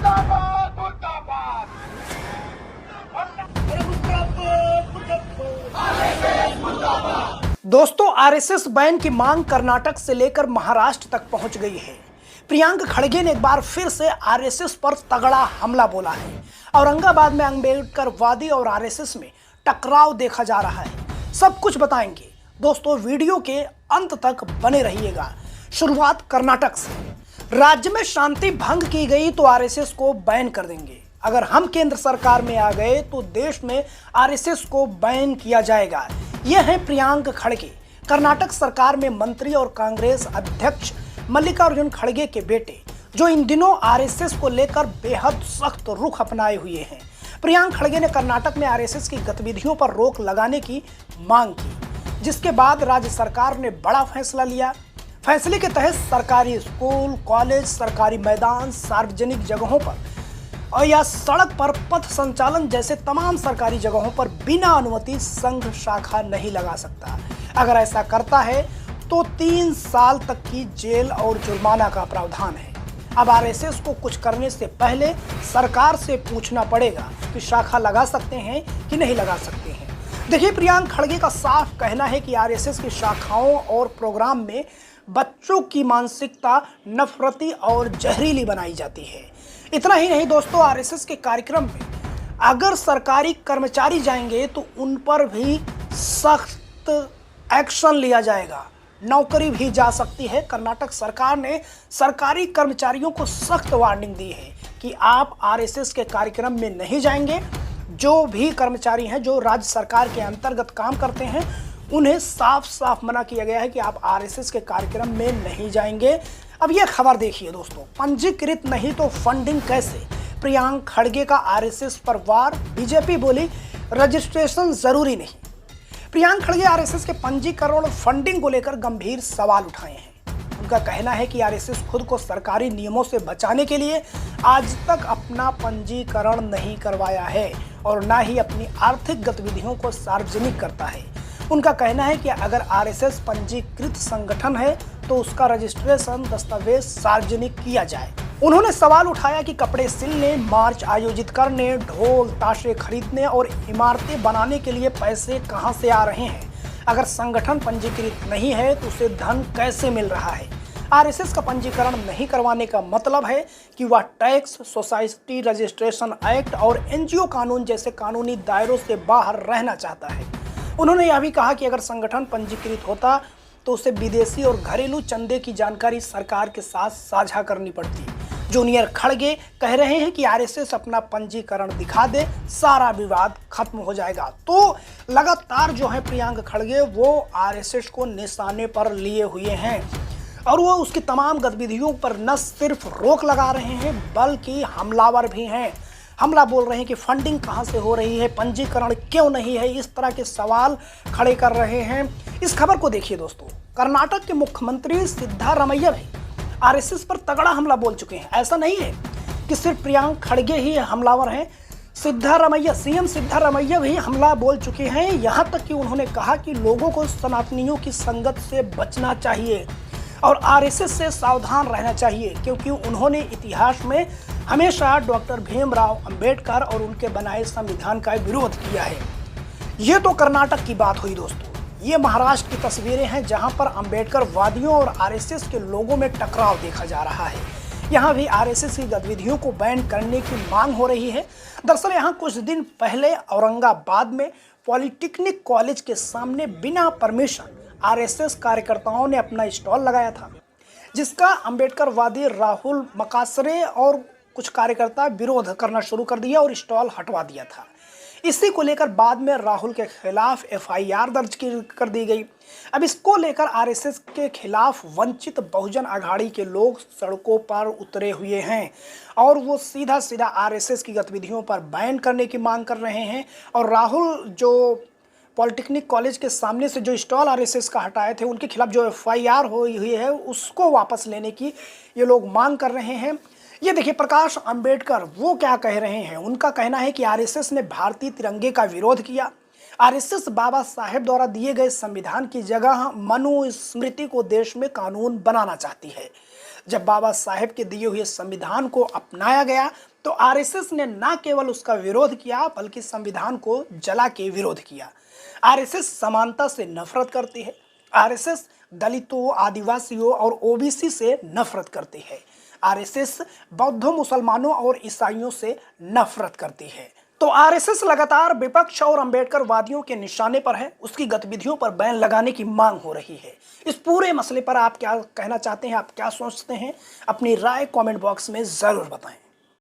मुर्दाबाद मुर्दाबाद। दोस्तों, आरएसएस बैन की मांग कर्नाटक से लेकर महाराष्ट्र तक पहुंच गई है। प्रियंका खड़गे ने एक बार फिर से आरएसएस पर तगड़ा हमला बोला है। औरंगाबाद में अंबेडकरवादी और आरएसएस में टकराव देखा जा रहा है। सब कुछ बताएंगे दोस्तों, वीडियो के अंत तक बने रहिएगा। शुरुआत कर्नाटक से। राज्य में शांति भंग की गई तो आरएसएस को बैन कर देंगे। अगर हम केंद्र सरकार में आ गए तो देश में आरएसएस को बैन किया जाएगा। यह है प्रियंका खड़गे, कर्नाटक सरकार में मंत्री और कांग्रेस अध्यक्ष मल्लिकार्जुन खड़गे के बेटे, जो इन दिनों आरएसएस को लेकर बेहद सख्त रुख अपनाए हुए हैं। प्रियंका खड़गे ने कर्नाटक में आरएसएस की गतिविधियों पर रोक लगाने की मांग की, जिसके बाद राज्य सरकार ने बड़ा फैसला लिया। फैसले के तहत सरकारी स्कूल, कॉलेज, सरकारी मैदान, सार्वजनिक जगहों पर और या सड़क पर पथ संचालन जैसे तमाम सरकारी जगहों पर बिना अनुमति संघ शाखा नहीं लगा सकता। अगर ऐसा करता है तो 3 साल तक की जेल और जुर्माना का प्रावधान है। अब आरएसएस को कुछ करने से पहले सरकार से पूछना पड़ेगा कि शाखा लगा सकते हैं कि नहीं लगा सकते हैं। देखिए, प्रियंका खड़गे का साफ कहना है कि आरएसएस की शाखाओं और प्रोग्राम में बच्चों की मानसिकता नफरती और जहरीली बनाई जाती है। इतना ही नहीं दोस्तों, आरएसएस के कार्यक्रम में अगर सरकारी कर्मचारी जाएंगे तो उन पर भी सख्त एक्शन लिया जाएगा, नौकरी भी जा सकती है। कर्नाटक सरकार ने सरकारी कर्मचारियों को सख्त वार्निंग दी है कि आप आरएसएस के कार्यक्रम में नहीं जाएंगे। जो भी कर्मचारी हैं जो राज्य सरकार के अंतर्गत काम करते हैं, उन्हें साफ साफ मना किया गया है कि आप आरएसएस के कार्यक्रम में नहीं जाएंगे। अब यह खबर देखिए दोस्तों, पंजीकृत नहीं तो फंडिंग कैसे? प्रियंका खड़गे का आरएसएस पर वार। बीजेपी बोली रजिस्ट्रेशन जरूरी नहीं। प्रियंका खड़गे आरएसएस के पंजीकरण और फंडिंग को लेकर गंभीर सवाल उठाए हैं। उनका कहना है कि आरएसएस खुद को सरकारी नियमों से बचाने के लिए आज तक अपना पंजीकरण नहीं करवाया है और न ही अपनी आर्थिक गतिविधियों को सार्वजनिक करता है। उनका कहना है कि अगर आरएसएस पंजीकृत संगठन है तो उसका रजिस्ट्रेशन दस्तावेज सार्वजनिक किया जाए। उन्होंने सवाल उठाया कि कपड़े सिलने, मार्च आयोजित करने, ढोल ताशे खरीदने और इमारतें बनाने के लिए पैसे कहां से आ रहे हैं? अगर संगठन पंजीकृत नहीं है तो उसे धन कैसे मिल रहा है? आरएसएस का पंजीकरण नहीं करवाने का मतलब है कि वह टैक्स, सोसाइटी रजिस्ट्रेशन एक्ट और एनजीओ कानून जैसे कानूनी दायरों से बाहर रहना चाहता है। उन्होंने यह भी कहा कि अगर संगठन पंजीकृत होता तो उसे विदेशी और घरेलू चंदे की जानकारी सरकार के साथ साझा करनी पड़ती। जूनियर खड़गे कह रहे हैं कि आरएसएस अपना पंजीकरण दिखा दे, सारा विवाद खत्म हो जाएगा। तो लगातार जो है प्रियंका खड़गे वो आरएसएस को निशाने पर लिए हुए हैं और वो उसकी तमाम गतिविधियों पर न सिर्फ रोक लगा रहे हैं बल्कि हमलावर भी हैं। हमला बोल रहे हैं कि फंडिंग कहां से हो रही है, पंजीकरण क्यों नहीं है, इस तरह के सवाल खड़े कर रहे हैं। इस खबर को देखिए दोस्तों, कर्नाटक के मुख्यमंत्री सिद्धारमैया भी आरएसएस पर तगड़ा हमला बोल चुके हैं। ऐसा नहीं है कि सिर्फ प्रियंका खड़गे ही हमलावर हैं, सीएम सिद्धारमैया भी हमला बोल चुके हैं। यहां तक कि उन्होंने कहा कि लोगों को सनातनियों की संगत से बचना चाहिए और आरएसएस से सावधान रहना चाहिए, क्योंकि उन्होंने इतिहास में हमेशा डॉक्टर भीमराव अंबेडकर और उनके बनाए संविधान का विरोध किया है। ये तो कर्नाटक की बात हुई दोस्तों। ये महाराष्ट्र की तस्वीरें हैं जहां पर अंबेडकर वादियों और आरएसएस के लोगों में टकराव देखा जा रहा है। यहाँ भी आरएसएस की गतिविधियों को बैन करने की मांग हो रही है। दरअसल यहाँ कुछ दिन पहले औरंगाबाद में पॉलिटेक्निक कॉलेज के सामने बिना परमिशन आरएसएस कार्यकर्ताओं ने अपना स्टॉल लगाया था, जिसका अंबेडकरवादी राहुल मकासरे और कुछ कार्यकर्ता विरोध करना शुरू कर दिया और स्टॉल हटवा दिया था। इसी को लेकर बाद में राहुल के खिलाफ एफआईआर दर्ज कर दी गई। अब इसको लेकर आरएसएस के खिलाफ वंचित बहुजन अघाड़ी के लोग सड़कों पर उतरे हुए हैं और वो सीधा सीधा आरएसएस की गतिविधियों पर बैन करने की मांग कर रहे हैं। और राहुल जो पॉलिटेक्निक कॉलेज के सामने से जो स्टॉल आरएसएस का हटाए थे, उनके खिलाफ जो एफआईआर हुई है उसको वापस लेने की ये लोग मांग कर रहे हैं। ये देखिए, प्रकाश अंबेडकर वो क्या कह रहे हैं। उनका कहना है कि आरएसएस ने भारतीय तिरंगे का विरोध किया। आरएसएस बाबा साहेब द्वारा दिए गए संविधान की जगह मनुस्मृति को देश में कानून बनाना चाहती है। जब बाबा साहेब के दिए हुए संविधान को अपनाया गया तो आरएसएस ने न केवल उसका विरोध किया बल्कि संविधान को जला के विरोध किया। आरएसएस समानता से नफरत करती है। आरएसएस दलितों, आदिवासियों और ओबीसी से नफरत करती है। आरएसएस बौद्धों, मुसलमानों और ईसाइयों से नफरत करती है। तो आरएसएस लगातार विपक्ष और अंबेडकर वादियों के निशाने पर है। उसकी गतिविधियों पर बैन लगाने की मांग हो रही है। इस पूरे मसले पर आप क्या कहना चाहते हैं, आप क्या सोचते हैं? अपनी राय कमेंट बॉक्स में जरूर बताएं।